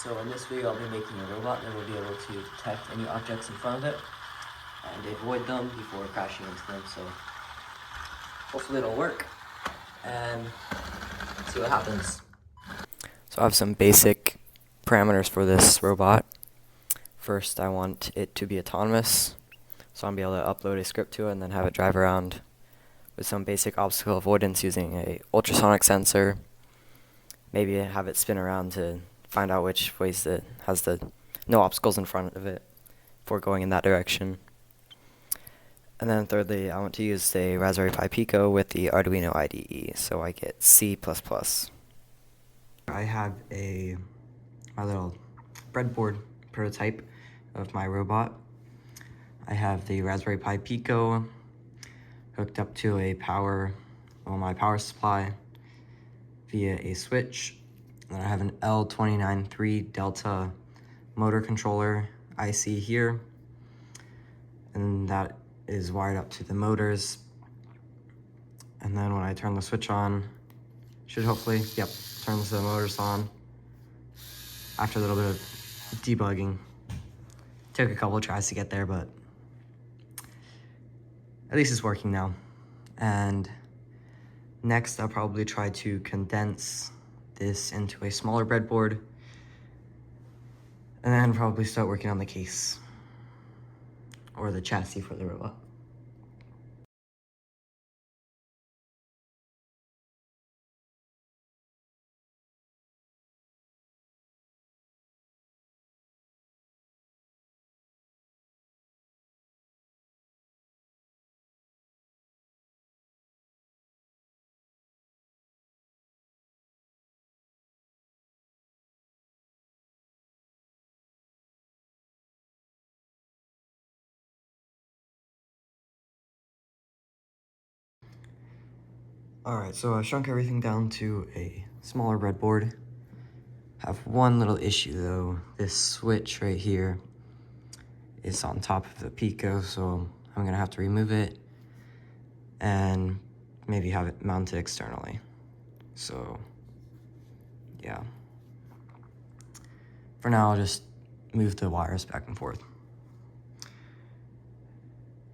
So in this video I'll be making a robot that will be able to detect any objects in front of it and avoid them before crashing into them. So hopefully it'll work and see what happens. So I have some basic parameters for this robot. First, I want it to be autonomous, so I'm going to be able to upload a script to it and then have it drive around with some basic obstacle avoidance using a ultrasonic sensor. Maybe have it spin around to find out which ways that has the no obstacles in front of it before going in that direction. And then thirdly, I want to use the Raspberry Pi Pico with the Arduino IDE, so I get C++. I have my little breadboard prototype of my robot. I have the Raspberry Pi Pico hooked up to my power supply via a switch. Then I have an L293 Delta motor controller IC here, and that is wired up to the motors. And then when I turn the switch on, should hopefully, turns the motors on after a little bit of debugging. Took a couple of tries to get there, but at least it's working now. And next, I'll probably try to condense this into a smaller breadboard and then probably start working on the case or the chassis for the robot. Alright, so I shrunk everything down to a smaller breadboard. Have one little issue though. This switch right here is on top of the Pico, so I'm gonna have to remove it and maybe have it mounted externally. So, yeah. For now, I'll just move the wires back and forth.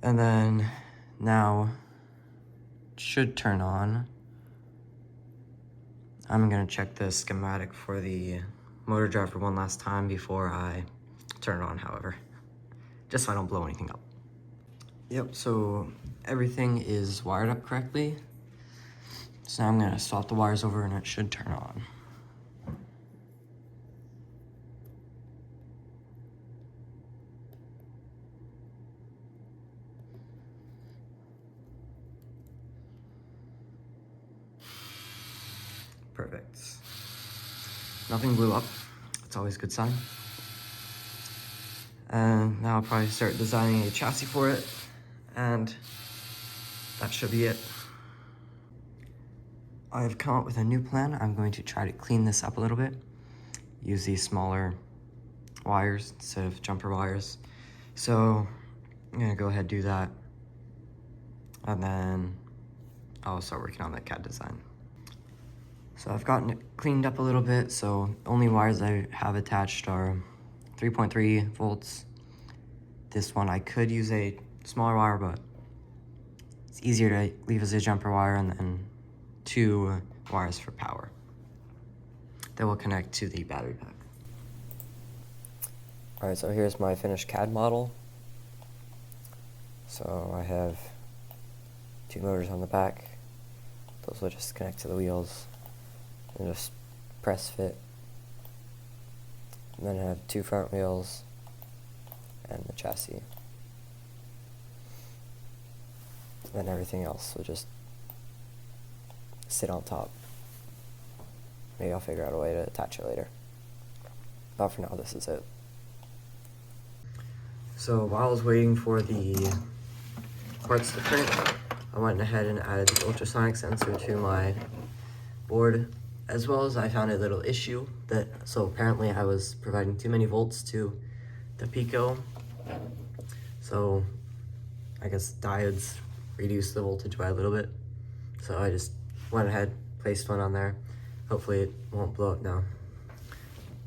And then now it should turn on. I'm gonna check the schematic for the motor driver one last time before I turn it on, however, just so I don't blow anything up. Yep, so everything is wired up correctly. So now I'm gonna swap the wires over and it should turn on. Perfect. Nothing blew up. It's always a good sign. And now I'll probably start designing a chassis for it, and that should be it. I've come up with a new plan. I'm going to try to clean this up a little bit. Use these smaller wires instead of jumper wires. So I'm gonna go ahead and do that. And then I'll start working on the CAD design. So I've gotten it cleaned up a little bit. So only wires I have attached are 3.3 volts. This one I could use a smaller wire, but it's easier to leave as a jumper wire, and then 2 wires for power that will connect to the battery pack. Alright, so here's my finished CAD model. So I have 2 motors on the back. Those will just connect to the wheels and just press fit. And then I have 2 front wheels and the chassis. And then everything else will just sit on top. Maybe I'll figure out a way to attach it later. But for now, this is it. So while I was waiting for the parts to print, I went ahead and added the ultrasonic sensor to my board, as well as I found a little issue so apparently I was providing too many volts to the Pico. So I guess diodes reduced the voltage by a little bit. So I just went ahead, placed one on there. Hopefully it won't blow up now.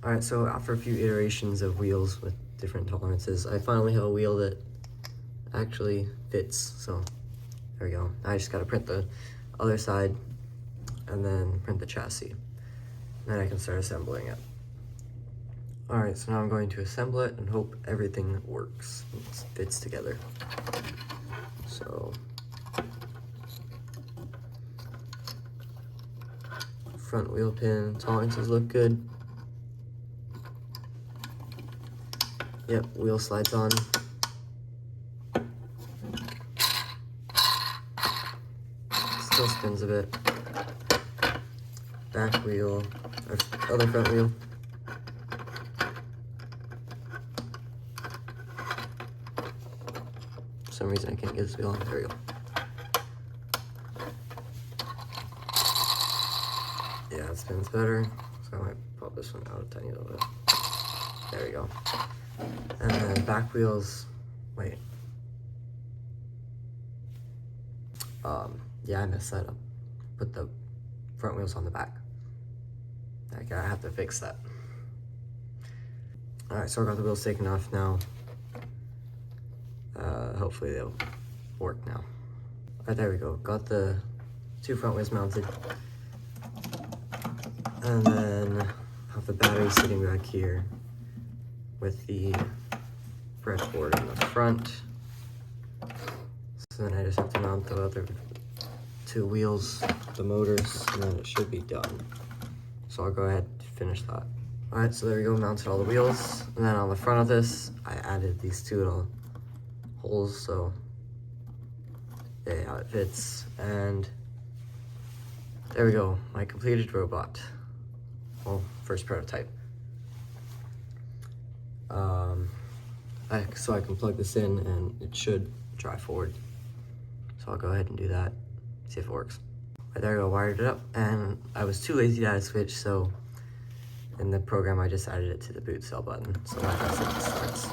Alright, so after a few iterations of wheels with different tolerances, I finally have a wheel that actually fits. So there we go. I just gotta print the other side and then print the chassis. Then I can start assembling it. Alright, so now I'm going to assemble it and hope everything works and fits together. So front wheel pin tolerances look good. Yep, wheel slides on. Still spins a bit. Back wheel, or other front wheel. For some reason I can't get this wheel on. There we go. Yeah, it spins better. So I might pop this one out a tiny little bit. There we go. And then back wheels, wait. Yeah, I messed that up. Put the front wheels on the back. I have to fix that. Alright, so I got the wheels taken off now. Hopefully they'll work now. Alright, there we go. Got the 2 front wheels mounted. And then have the battery sitting back here with the breadboard in the front. So then I just have to mount the other 2 wheels, the motors, and then it should be done. So I'll go ahead and finish that. Alright, so there we go, mounted all the wheels. And then on the front of this, I added these 2 little holes, so yeah, it fits. And there we go, my completed robot. Well, first prototype. So I can plug this in and it should drive forward. So I'll go ahead and do that, see if it works. Right, there we go, wired it up, and I was too lazy to add a switch, so in the program I just added it to the boot cell button, so that does it starts.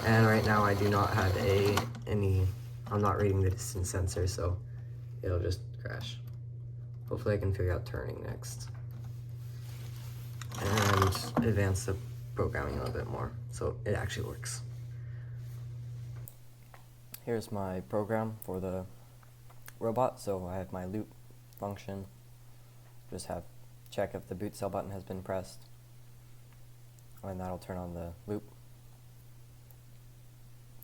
And right now I do not have I'm not reading the distance sensor, so it'll just crash. Hopefully I can figure out turning next. And advance the programming a little bit more, so it actually works. Here's my program for the robot. So I have my loop function. Just have check if the boot cell button has been pressed, and that'll turn on the loop.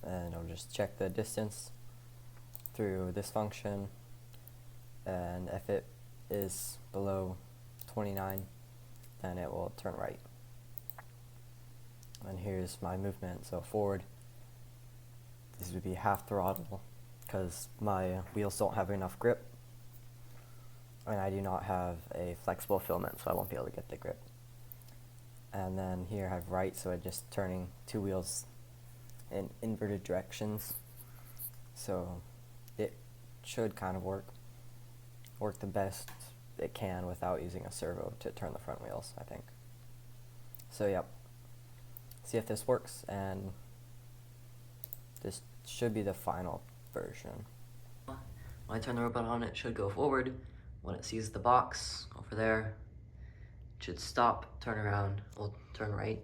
And I'll just check the distance through this function, and if it is below 29, then it will turn right. And here's my movement. So forward, this would be half throttle because my wheels don't have enough grip, and I do not have a flexible filament, so I won't be able to get the grip. And then here I have right, so I'm just turning 2 wheels in inverted directions, so it should kind of work the best it can without using a servo to turn the front wheels, I think. So yep, see if this works, and this should be the final version. When I turn the robot on, it should go forward. When it sees the box over there, it should stop, turn around, well, turn right,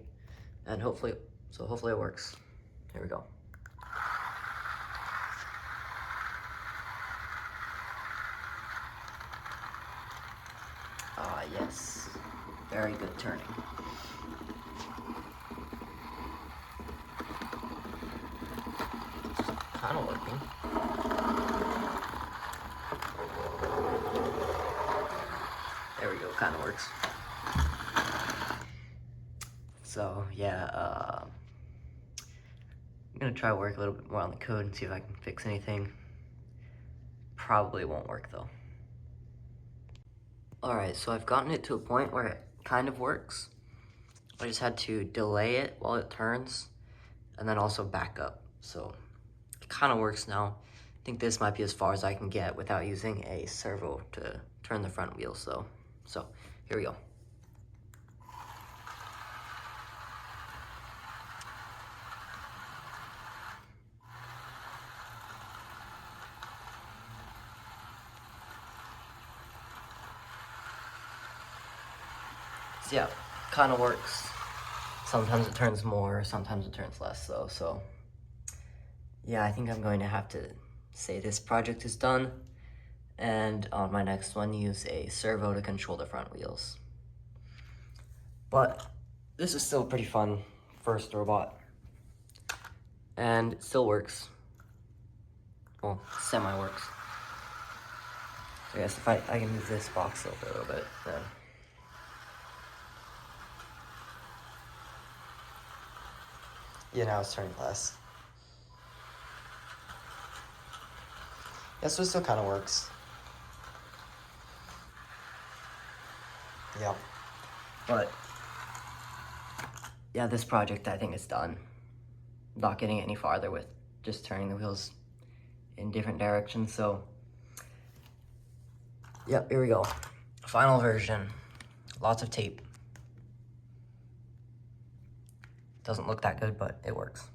and hopefully it works. Here we go. Ah, yes. Very good turning. Kind of working. There we go, kind of works. So, yeah, I'm gonna try to work a little bit more on the code and see if I can fix anything. Probably won't work though. Alright, so I've gotten it to a point where it kind of works. I just had to delay it while it turns, and then also back up. So it kind of works now. I think this might be as far as I can get without using a servo to turn the front wheels though. So here we go. So yeah, kind of works. Sometimes it turns more, sometimes it turns less though. So yeah, I think I'm going to have to say this project is done, and on my next one use a servo to control the front wheels. But this is still pretty fun first robot, and it still works. Well, semi works. So I guess if I can move this box over a little bit, then. Yeah, now it's turning less. Yeah, so it still kind of works. Yeah. But, yeah, this project I think is done. Not getting any farther with just turning the wheels in different directions, so. Yep, here we go. Final version. Lots of tape. Doesn't look that good, but it works.